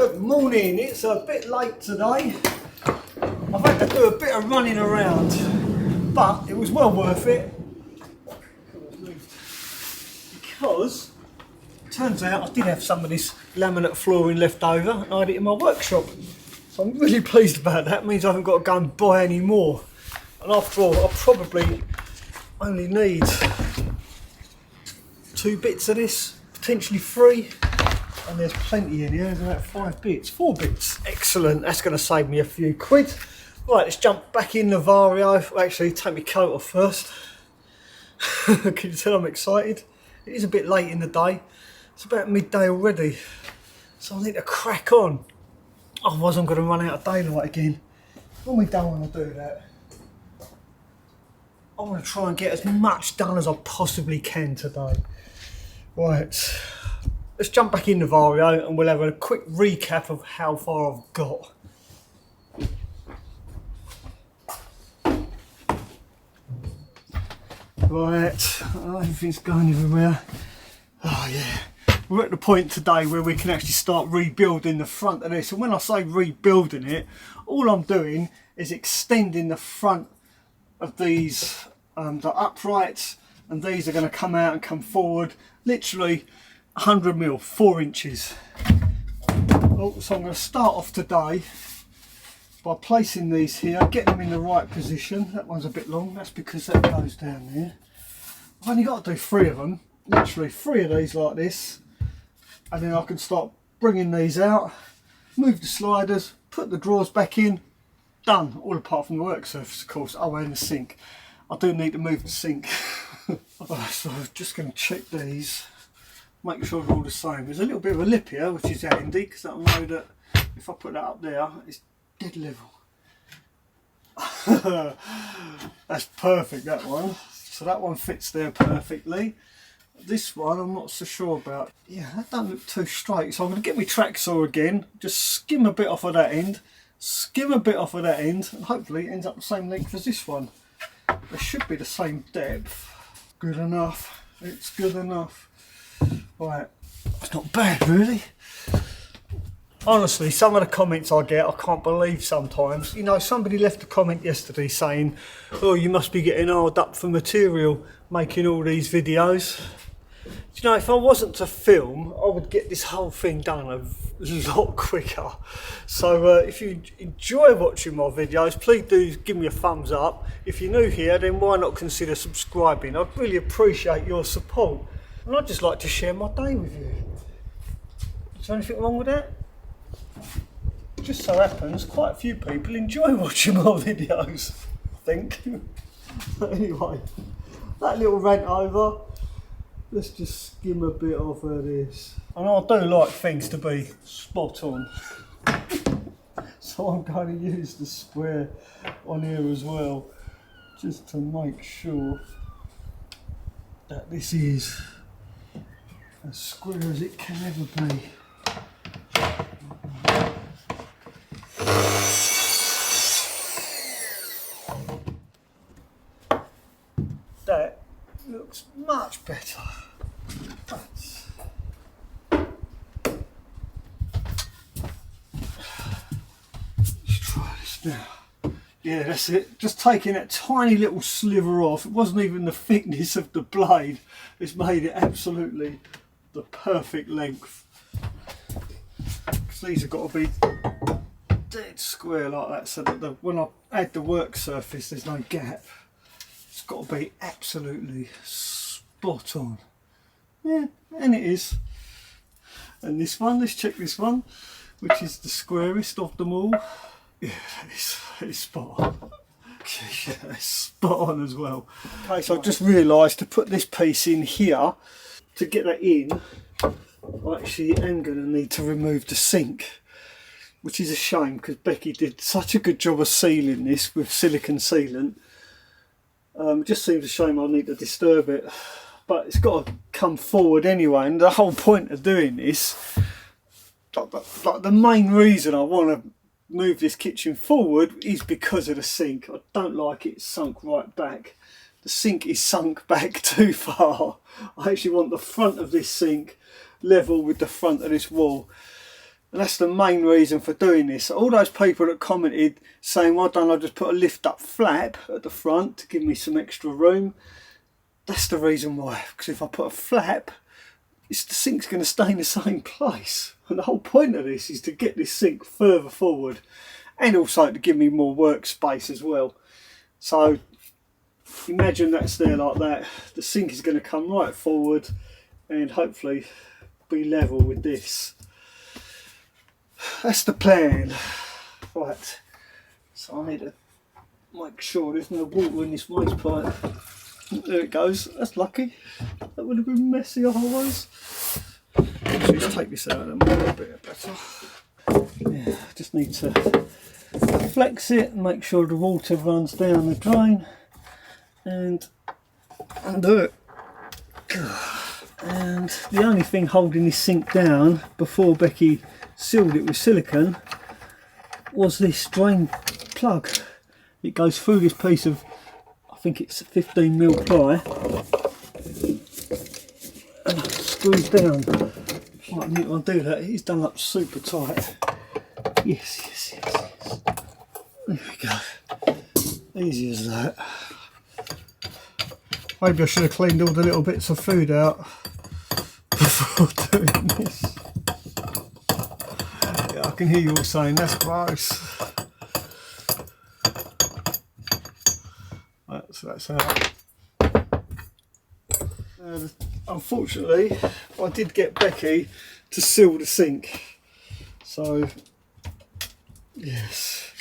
Good morning, it's a bit late today. I've had to do a bit of running around, but it was well worth it. Because it turns out I did have some of this laminate flooring left over and I had it in my workshop. So I'm really pleased about that. It means I haven't got to go and buy any more. And after all, I probably only need 2 bits of this, potentially 3. And there's plenty in here, there's about 5 bits, 4 bits. Excellent, that's going to save me a few quid. Right, let's jump back in the Vario. Well, actually, take my coat off first. Can you tell I'm excited? It is a bit late in the day. It's about midday already. So I need to crack on. Otherwise I'm going to run out of daylight again. And we don't want to do that. I want to try and get as much done as I possibly can today. Right. Let's jump back in the Vario and we'll have a quick recap of how far I've got. Right, everything's going everywhere. Oh yeah, we're at the point today where we can actually start rebuilding the front of this. And when I say rebuilding it, all I'm doing is extending the front of these, the uprights, and these are going to come out and come forward, literally 100mm, 4 inches. Oh, so I'm going to start off today by placing these here, getting them in the right position. That one's a bit long, that's because that goes down there. I've only got to do 3 of them, literally 3 of these like this, and then I can start bringing these out, move the sliders, put the drawers back in, done, all apart from the work surface of course. Oh, and the sink. I do need to move the sink. So I'm just going to check these. Make sure they're all the same. There's a little bit of a lip here, which is handy because that'll know that if I put that up there, it's dead level. That's perfect, that one. So that one fits there perfectly. This one I'm not so sure about. Yeah, that doesn't look too straight. So I'm going to get my track saw again, just skim a bit off of that end, skim a bit off of that end, and hopefully it ends up the same length as this one. They should be the same depth. Good enough. It's good enough. Right, it's not bad really. Honestly, some of the comments I get, I can't believe sometimes. You know, somebody left a comment yesterday saying, oh, you must be getting hard up for material making all these videos. Do you know, if I wasn't to film, I would get this whole thing done a lot quicker. So if you enjoy watching my videos, please do give me a thumbs up. If you're new here, then why not consider subscribing? I'd really appreciate your support. And I'd just like to share my day with you. Is there anything wrong with that? It just so happens quite a few people enjoy watching my videos, I think. Anyway, that little rant over. Let's just skim a bit off of this. And I do like things to be spot on. So I'm going to use the square on here as well, just to make sure that this is as square as it can ever be. That looks much better. Let's try this now. Yeah, that's it. Just taking that tiny little sliver off. It wasn't even the thickness of the blade. It's made it absolutely the perfect length. Because these have got to be dead square like that, so that when I add the work surface, there's no gap. It's got to be absolutely spot on. Yeah, and it is. And this one, let's check this one, which is the squarest of them all. Yeah, it's spot on. Yeah, it's spot on as well. Okay, so I've just realised to put this piece in here, to get that in, I actually am going to need to remove the sink, which is a shame because Becky did such a good job of sealing this with silicone sealant. It just seems a shame I need to disturb it, but it's got to come forward anyway. And the whole point of doing this, like the main reason I want to move this kitchen forward is because of the sink. I don't like it sunk right back. The sink is sunk back too far. I actually want the front of this sink level with the front of this wall. And that's the main reason for doing this. All those people that commented saying, why don't I just put a lift up flap at the front to give me some extra room? That's the reason why. Because if I put a flap, the sink's going to stay in the same place. And the whole point of this is to get this sink further forward and also to give me more workspace as well. So imagine that's there like that. The sink is going to come right forward and hopefully be level with this. That's the plan. Right, so I need to make sure there's no water in this waste pipe. There it goes. That's lucky. That would have been messy otherwise. Let's take this out and make it a bit better. Yeah, just need to flex it and make sure the water runs down the drain and undo it. And the only thing holding this sink down before Becky sealed it with silicone was this drain plug. It goes through this piece of, I think it's 15mm ply, and it screws down. Right, I need to undo that. It's done up super tight. Yes. There we go. Easy as that. Maybe I should have cleaned all the little bits of food out before doing this. Yeah, I can hear you all saying that's gross. Right, so that's out. Unfortunately, I did get Becky to seal the sink. So, yes.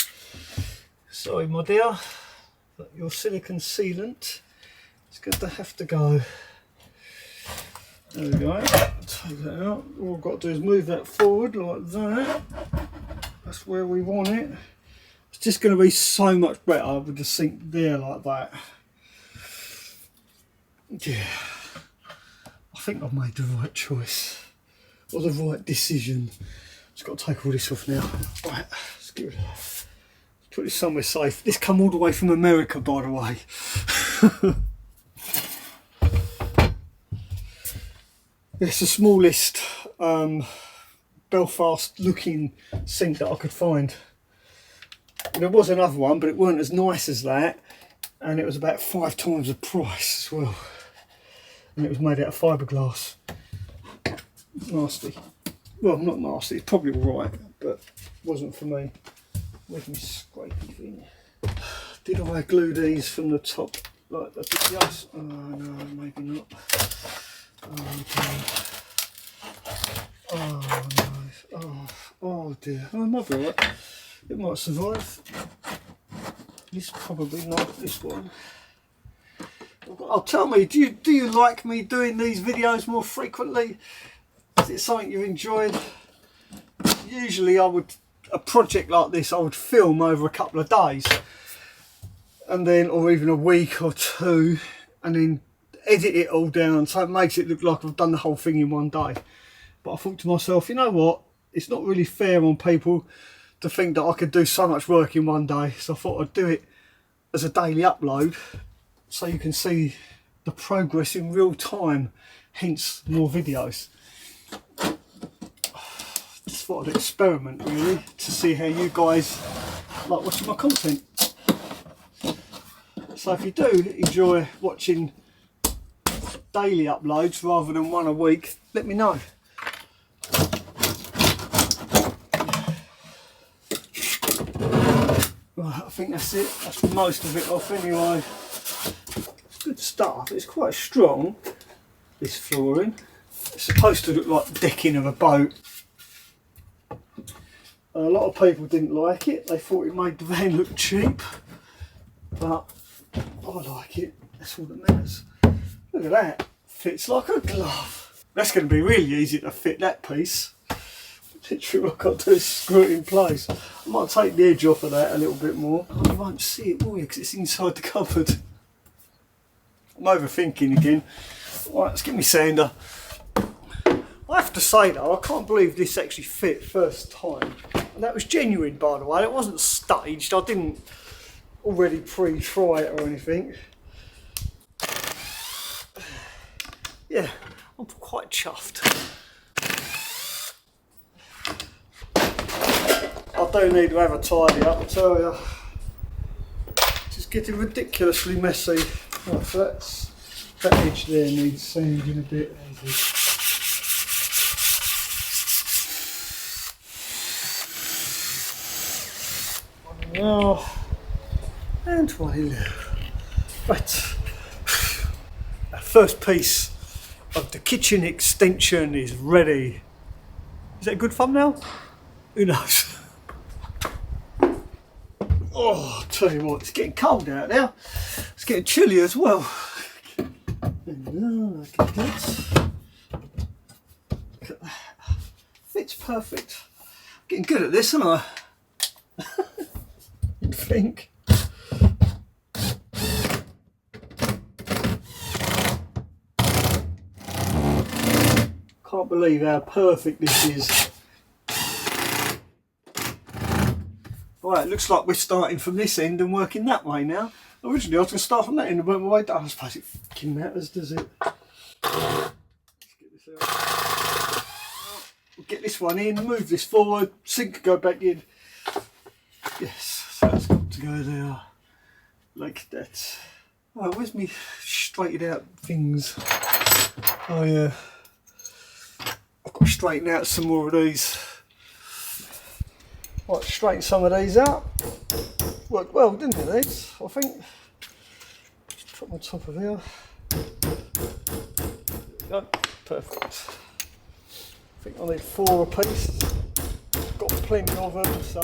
Sorry, my dear, but your silicone sealant is going to have to go. There we go. Take that out. All I've got to do is move that forward like that. That's where we want it. It's just going to be so much better with the sink there like that. Yeah. I think I've made the right choice. Or the right decision. Just got to take all this off now. Right, let's get rid of that. Let's put this somewhere safe. This come all the way from America, by the way. It's the smallest Belfast looking sink that I could find. There was another one, but it weren't as nice as that, and it was about 5 times the price as well. And it was made out of fiberglass. Nasty. Well, not nasty, it's probably alright, but it wasn't for me. Where's my scrapey thing? Did I glue these from the top like that? Yes. Oh no, maybe not. Oh dear. Oh no. Oh dear. Oh, it might be alright. It might survive. This probably not. This one. Oh, tell me, do you like me doing these videos more frequently? Is it something you enjoyed? Usually, a project like this, I would film over a couple of days, and then, or even a week or two, and then edit it all down so it makes it look like I've done the whole thing in one day. But I thought to myself, you know what? It's not really fair on people to think that I could do so much work in one day. So I thought I'd do it as a daily upload so you can see the progress in real time, hence more videos. Just thought I'd experiment really to see how you guys like watching my content. So if you do enjoy watching daily uploads rather than one a week, let me know. Right, I think that's it. That's most of it off anyway. It's good stuff. It's quite strong, this flooring. It's supposed to look like decking of a boat. A lot of people didn't like it. They thought it made the van look cheap. But I like it. That's all that matters. Look at that. Fits like a glove. That's going to be really easy to fit that piece. Literally what I've got to do is screw it in place. I might take the edge off of that a little bit more. Oh, you won't see it, will you? Because it's inside the cupboard. I'm overthinking again. Right, let's get me sander. I have to say though, I can't believe this actually fit first time. And that was genuine, by the way. It wasn't staged. I didn't already pre-try it or anything. Yeah, I'm quite chuffed. I do need to have a tidy up, I tell you. It's getting ridiculously messy. Right, so that edge there needs sanding a bit. Now, and 20 left. Right, our first piece of the kitchen extension is ready. Is that a good thumbnail? Who knows? Oh, I'll tell you what, it's getting cold out now. It's getting chilly as well. And now, look at that. Look at that. Fits perfect. Getting good at this, aren't I? You'd think. Can't believe how perfect this is. Right, it looks like we're starting from this end and working that way now. Originally I was going to start from that end and work my way down. I suppose it fucking matters, does it? Let's get this out. We'll get this one in, move this forward, sink can go back in. Yes, so that's got to go there. Like that. Oh, where's me straightened out things? Oh yeah. I've got to straighten out some more of these. Right, straighten some of these out. Worked well, didn't it, these? I think. Just put them on top of here. There we go. Perfect. I think I need 4 apiece. Got plenty of them, so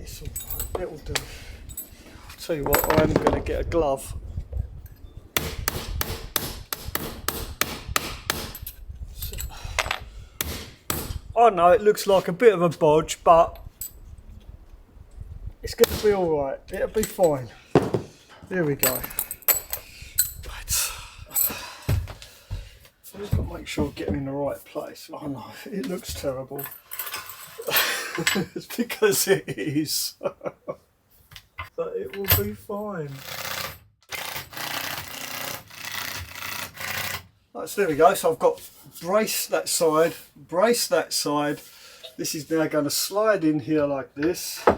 it's alright. It'll do. I'll tell you what, I am going to get a glove. I know it looks like a bit of a bodge, but it's going to be alright. It'll be fine. There we go. Right. So just got to make sure I get them in the right place. Oh no, it looks terrible. It's because it is. But it will be fine. Right, so there we go. So I've got brace that side, brace that side. This is now going to slide in here like this. I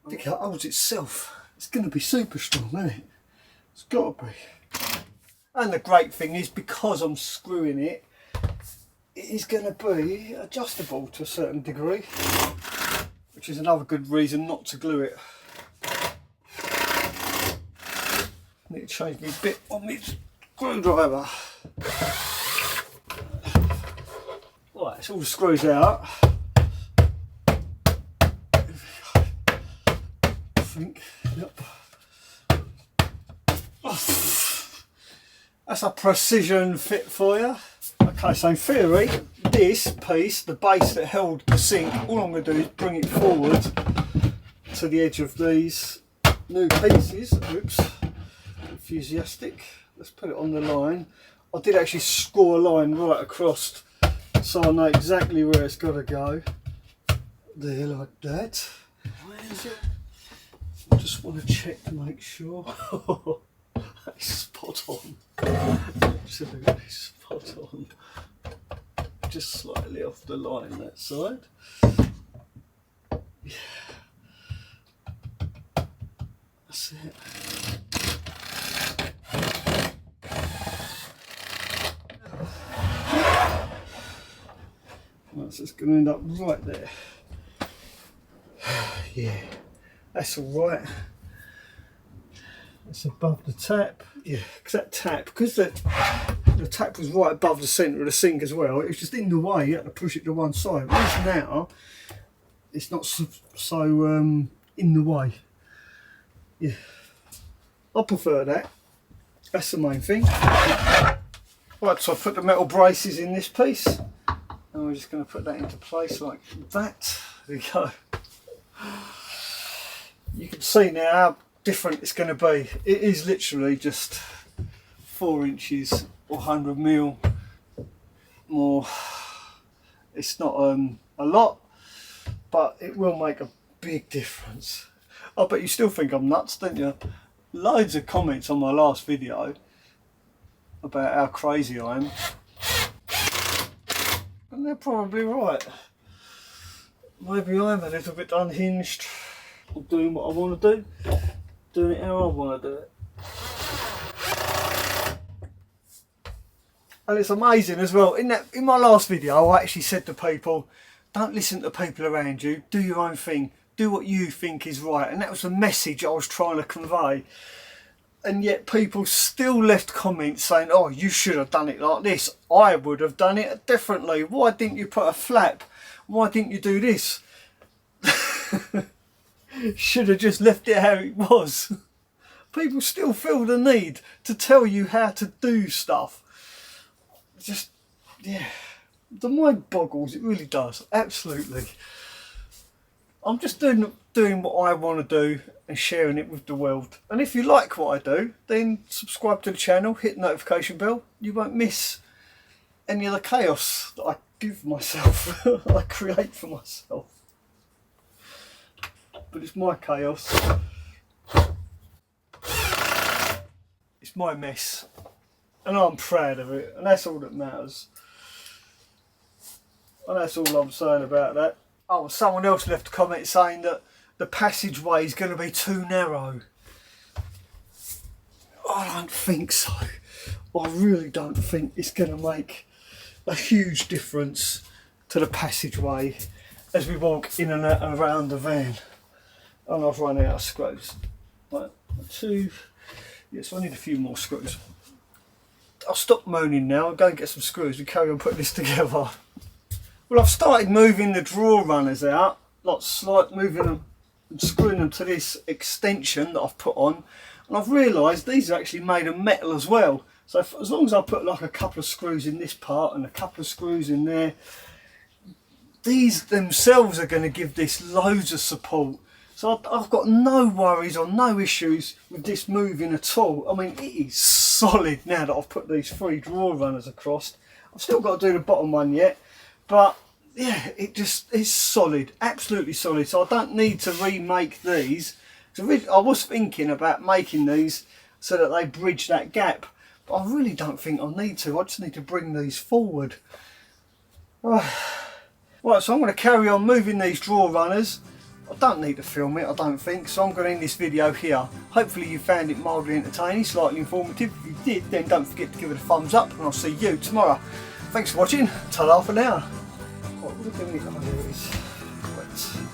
think it holds itself. It's going to be super strong, isn't it? It's got to be. And the great thing is, because I'm screwing it, it is going to be adjustable to a certain degree, which is another good reason not to glue it. I need to change my bit on my screwdriver. Right, it's all the screws out. I think, yep. That's a precision fit for you. Okay, so in theory, this piece, the base that held the sink, all I'm going to do is bring it forward to the edge of these new pieces. Oops, enthusiastic. Let's put it on the line. I did actually score a line right across, so I know exactly where it's got to go. There, like that. Where is it? I just want to check to make sure. That's spot on. Absolutely spot on. Just slightly off the line that side. Yeah. That's it. Right, so it's going to end up right there. Yeah, that's all right. It's above the tap. Yeah, because that tap, because the tap was right above the centre of the sink as well, it was just in the way. You had to push it to one side. Whereas now, it's not so in the way. Yeah, I prefer that. That's the main thing. Right, so I put the metal braces in this piece, and we're just going to put that into place like that. There we go. You can see now how different it's going to be. It is literally just 4 inches or 100 mil more. It's not a lot, but it will make a big difference. I bet you still think I'm nuts, don't you? Loads of comments on my last video about how crazy I am, and they're probably right. maybe I'm a little bit unhinged. I'm doing what I want to do, doing it how I want to do it. And it's amazing as well. In my last video, I actually said to people, don't listen to people around you, do your own thing, do what you think is right. And that was the message I was trying to convey. And yet people still left comments saying, oh, you should have done it like this. I would have done it differently. Why didn't you put a flap? Why didn't you do this? Should have just left it how it was. People still feel the need to tell you how to do stuff. Just, yeah, the mind boggles, it really does, absolutely. I'm just doing what I want to do and sharing it with the world. And if you like what I do, then subscribe to the channel, hit the notification bell. You won't miss any of the chaos that I give myself, I create for myself. But it's my chaos. It's my mess. And I'm proud of it, and that's all that matters. And that's all I'm saying about that. Oh, someone else left a comment saying that the passageway is going to be too narrow. I don't think so. I really don't think it's going to make a huge difference to the passageway as we walk in and out around the van. And I've run out of screws. Right, two. Yes, I need a few more screws. I'll stop moaning now, I'll go and get some screws and carry on putting this together. Well, I've started moving the drawer runners out, like moving them and screwing them to this extension that I've put on, and I've realised these are actually made of metal as well. So as long as I put like a couple of screws in this part and a couple of screws in there, these themselves are going to give this loads of support. So I've got no worries or no issues with this moving at all. I mean, it is solid now that I've put these 3 drawer runners across. I've still got to do the bottom one yet, but yeah, it just is solid, absolutely solid. So I don't need to remake these. I was thinking about making these so that they bridge that gap, but I really don't think I need to. I just need to bring these forward. Right, so I'm going to carry on moving these drawer runners. I don't need to film it, I don't think, so I'm going to end this video here. Hopefully you found it mildly entertaining, slightly informative. If you did, then don't forget to give it a thumbs up, and I'll see you tomorrow. Thanks for watching, ta-ra for now. Right, what are we doing? Oh, there it is. Right.